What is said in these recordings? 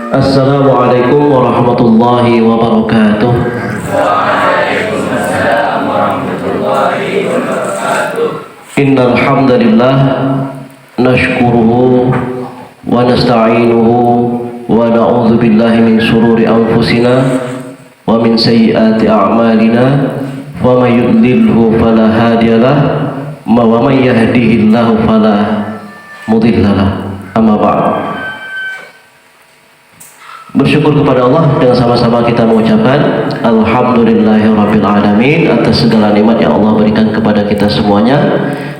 Assalamualaikum warahmatullahi wabarakatuh. Waalaikumsalam warahmatullahi wabarakatuh. Innal hamdalillah nashkuruhu wa nasta'inuhu wa na'udzu billahi min shururi anfusina wa min sayyiati a'malina wa may yudlilhu fala hadiyalah wa may yahdihillahu fala mudhillalah. Amma ba'd. Bersyukur kepada Allah dengan sama-sama kita mengucapkan Alhamdulillahirabbil alamin atas segala nikmat yang Allah berikan kepada kita semuanya.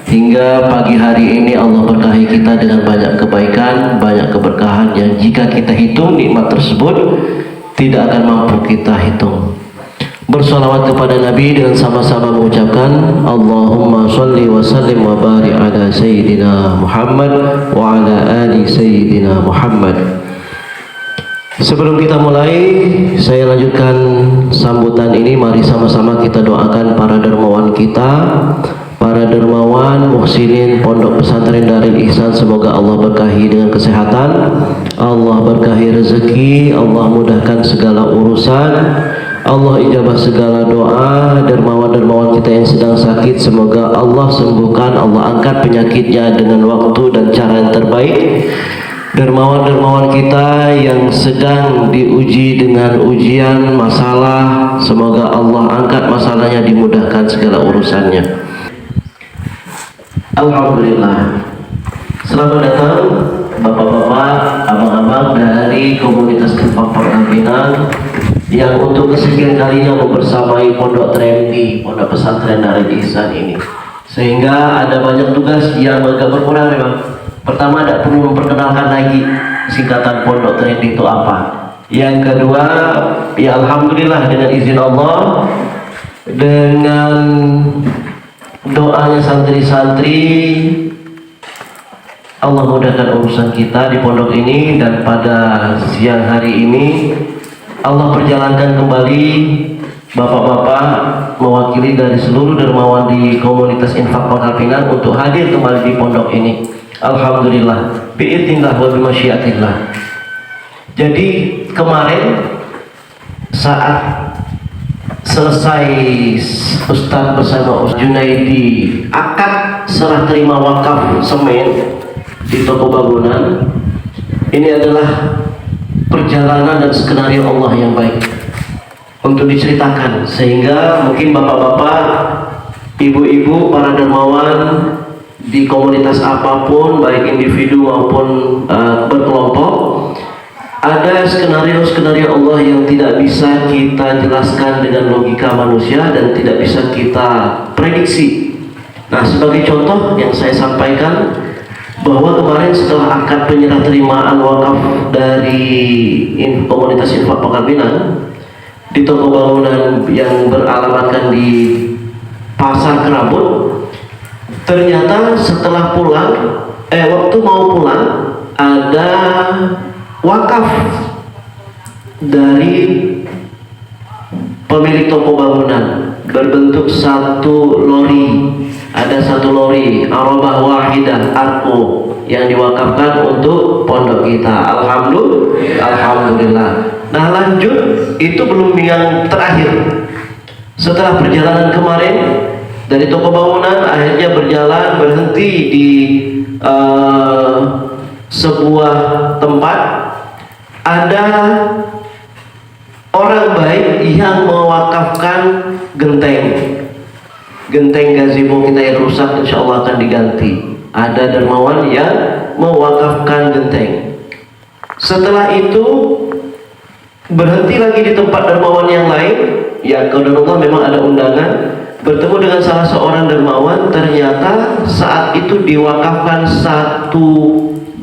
Hingga pagi hari ini Allah berkahi kita dengan banyak kebaikan, banyak keberkahan yang jika kita hitung nikmat tersebut tidak akan mampu kita hitung. Bersolawat kepada Nabi dengan sama-sama mengucapkan Allahumma sholli wa sallim wa barik ala Sayyidina Muhammad wa ala ali Sayyidina Muhammad. Sebelum kita mulai, saya lanjutkan sambutan ini. Mari sama-sama kita doakan para dermawan kita, para dermawan muhsinin Pondok Pesantren Darul Ihsan. Semoga Allah berkahi dengan kesehatan, Allah berkahi rezeki, Allah mudahkan segala urusan, Allah ijabah segala doa. Dermawan-dermawan kita yang sedang sakit, semoga Allah sembuhkan, Allah angkat penyakitnya dengan waktu dan cara yang terbaik. Dermawan-dermawan kita yang sedang diuji dengan ujian masalah, semoga Allah angkat masalahnya, dimudahkan segala urusannya. Alhamdulillah. Selamat datang bapak-bapak, abang-abang dari komunitas Infak Pengambilan yang untuk kesekian kalinya membersamai Pondok Trembi, Pondok Pesantren Darul Ihsan ini. Sehingga ada banyak tugas yang agak berkurang memang. Pertama, tidak perlu memperkenalkan lagi singkatan Pondok Trembi itu apa. Yang kedua, ya alhamdulillah dengan izin Allah, dengan doanya santri-santri, Allah mudahkan urusan kita di pondok ini. Dan pada siang hari ini Allah perjalankan kembali bapak-bapak mewakili dari seluruh dermawan di komunitas Infak Pangkal Pinang untuk hadir kembali di pondok ini. Alhamdulillah, bi'idznillah wa bimasyiatillah. Jadi kemarin saat selesai Ustadz bersama Ustadz Junaidi akad serah terima wakaf semen di toko bangunan, ini adalah perjalanan dan skenario Allah yang baik untuk diceritakan, sehingga mungkin bapak-bapak, ibu-ibu, para dermawan di komunitas apapun, baik individu maupun berkelompok, ada skenario-skenario Allah yang tidak bisa kita jelaskan dengan logika manusia dan tidak bisa kita prediksi. Nah, sebagai contoh yang saya sampaikan, bahwa kemarin setelah akad penyerah terimaan wakaf dari komunitas Infak Pangkal Pinang di toko bangunan yang beralamatkan di Pasar Kerabut, ternyata setelah pulang, waktu mau pulang, ada wakaf dari pemilik toko bangunan berbentuk satu lori. Ada satu lori Arabah Wahidah Arko yang diwakafkan untuk pondok kita. Alhamdulillah. Nah, lanjut, itu belum yang terakhir. Setelah perjalanan kemarin dari toko bangunan, akhirnya berjalan berhenti di sebuah tempat. Ada orang baik yang mewakafkan genteng gazebo kita yang rusak, insya Allah akan diganti. Ada dermawan yang mewakafkan genteng. Setelah itu berhenti lagi di tempat dermawan yang lain. Ya, qadarullah memang ada undangan. Bertemu dengan salah seorang dermawan, ternyata saat itu diwakafkan satu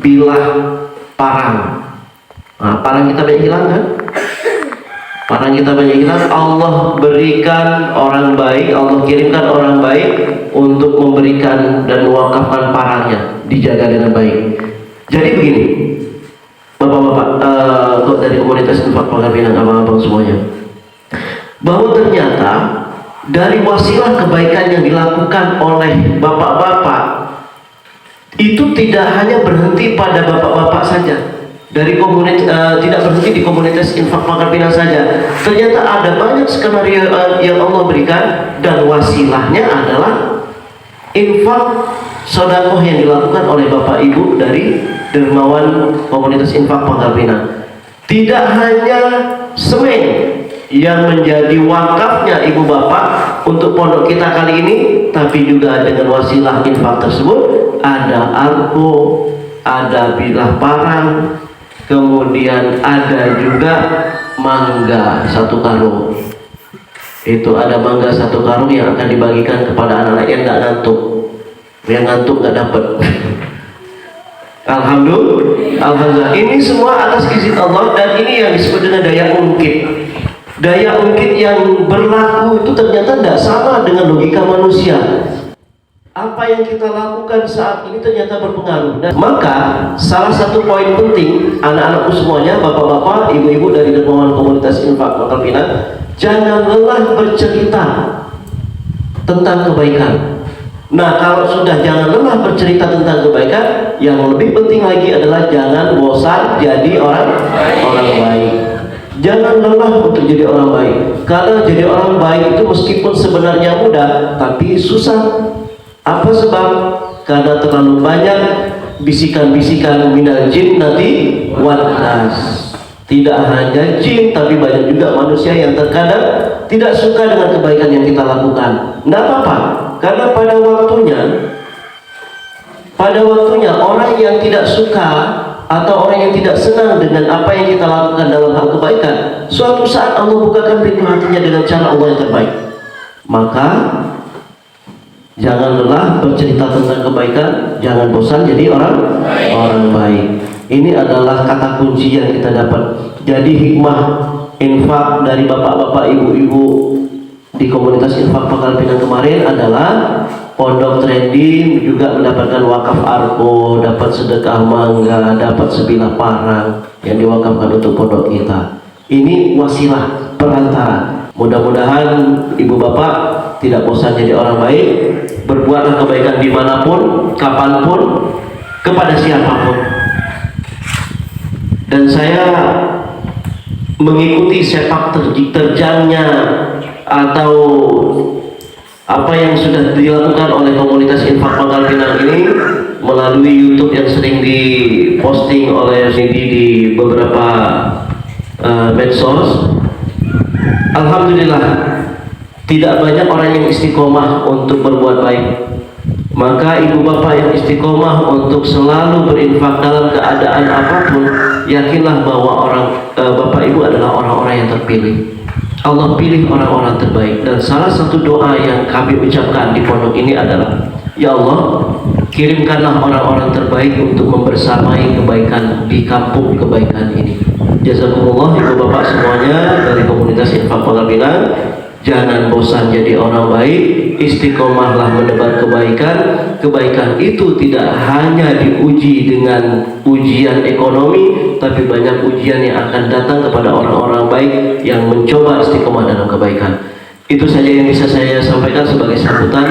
bilah parang. Nah, parang kita banyak hilang kan? Parang kita banyak hilang. Allah berikan orang baik, Allah kirimkan orang baik untuk memberikan dan mewakafkan parangnya, dijaga dengan baik. Jadi begini, bapak-bapak dari komunitas Infak Pangkal Pinang, abang-abang semuanya, bahwa ternyata dari wasilah kebaikan yang dilakukan oleh bapak-bapak itu tidak hanya berhenti pada bapak-bapak saja. dari komunitas, tidak berhenti di komunitas infak pangkal pinang saja. Ternyata ada banyak skenario yang Allah berikan, dan wasilahnya adalah infak sedekah yang dilakukan oleh Bapak Ibu dari dermawan komunitas infak pangkal pinang. Tidak hanya semen yang menjadi wakafnya ibu bapak untuk pondok kita kali ini, tapi juga dengan wasilah infak tersebut ada arko, ada bilah parang, kemudian ada juga mangga 1 karung. Itu ada mangga 1 karung yang akan dibagikan kepada anak-anak yang nggak ngantuk. Yang ngantuk nggak dapat. Alhamdulillah. Ini semua atas izin Allah, dan ini yang disebut dengan daya ungkit. Daya ungkit yang berlaku itu ternyata tidak sama dengan logika manusia. Apa yang kita lakukan saat ini ternyata berpengaruh. Dan maka salah satu poin penting anak-anakku semuanya, bapak-bapak, ibu-ibu dari dermawan komunitas infak Pangkal Pinang, jangan lelah bercerita tentang kebaikan. Nah, kalau sudah jangan lelah bercerita tentang kebaikan, yang lebih penting lagi adalah jangan bosan jadi orang baik. Jangan lelah untuk jadi orang baik. Karena jadi orang baik itu meskipun sebenarnya mudah, tapi susah. Apa sebab? Karena terlalu banyak bisikan-bisikan minal jinnati wan nas. Tidak hanya jin, tapi banyak juga manusia yang terkadang tidak suka dengan kebaikan yang kita lakukan. Tidak apa-apa, karena pada waktunya orang yang tidak suka atau orang yang tidak senang dengan apa yang kita lakukan dalam hal kebaikan, suatu saat Allah bukakan pintu hatinya dengan cara Allah yang terbaik. Maka jangan lelah bercerita tentang kebaikan, jangan bosan jadi orang baik. Ini adalah kata kunci yang kita dapat. Jadi hikmah infak dari bapak-bapak, ibu-ibu di komunitas infak Pangkal Pinang kemarin adalah pondok trending juga mendapatkan wakaf arko, dapat sedekah mangga, dapat sebilah parang yang diwakafkan untuk pondok kita. Ini wasilah perantara. Mudah-mudahan ibu bapak tidak bosan jadi orang baik, berbuatlah kebaikan dimanapun, kapanpun, kepada siapapun. Dan saya mengikuti sepak terjangnya atau apa yang sudah dilakukan oleh komunitas infak Pangkal Pinang ini melalui YouTube yang sering diposting oleh Cindy di beberapa medsos. Alhamdulillah, tidak banyak orang yang istiqomah untuk berbuat baik. Maka ibu bapak yang istiqomah untuk selalu berinfak dalam keadaan apapun, yakinlah bahwa bapak ibu adalah orang-orang yang terpilih. Allah pilih orang-orang terbaik. Dan salah satu doa yang kami ucapkan di pondok ini adalah, ya Allah, kirimkanlah orang-orang terbaik untuk membersamai kebaikan di kampung kebaikan ini. Jazakumullah ibu bapak semuanya dari komunitas infak Pangkal Pinang. Jangan bosan jadi orang baik, istiqomahlah menebar kebaikan. Kebaikan itu tidak hanya diuji dengan ujian ekonomi, tapi banyak ujian yang akan datang kepada orang-orang baik yang mencoba istiqomah dalam kebaikan. Itu saja yang bisa saya sampaikan sebagai sambutan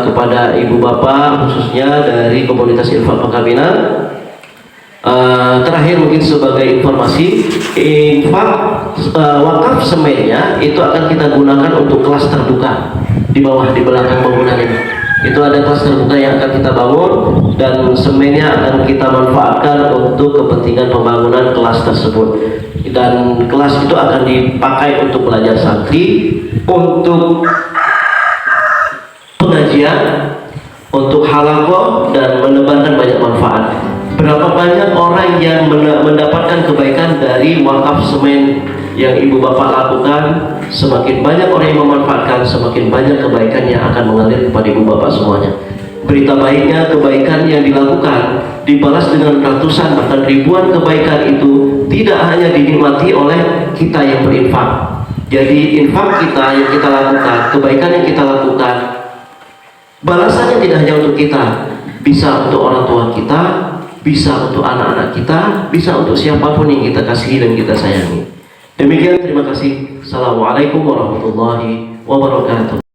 kepada ibu bapak, khususnya dari komunitas infak Pangkal Pinang. Terakhir mungkin sebagai informasi, infak wakaf semennya itu akan kita gunakan untuk kelas terbuka di bawah, di belakang bangunan ini. Itu ada kelas terbuka yang akan kita bangun, dan semennya akan kita manfaatkan untuk kepentingan pembangunan kelas tersebut. Dan kelas itu akan dipakai untuk belajar santri, untuk pengajian, untuk halaqah, dan menebarkan banyak manfaat. Berapa banyak orang yang mendapatkan kebaikan dari wakaf semen yang ibu bapak lakukan. Semakin banyak orang yang memanfaatkan, semakin banyak kebaikan yang akan mengalir kepada ibu bapak semuanya. Berita baiknya, kebaikan yang dilakukan dibalas dengan ratusan bahkan ribuan kebaikan itu tidak hanya dinikmati oleh kita yang berinfak. Jadi infak kita yang kita lakukan, kebaikan yang kita lakukan, balasannya tidak hanya untuk kita, bisa untuk orang tua kita, bisa untuk anak-anak kita, bisa untuk siapapun yang kita kasihi dan kita sayangi. Demikian, terima kasih. Assalamualaikum warahmatullahi wabarakatuh.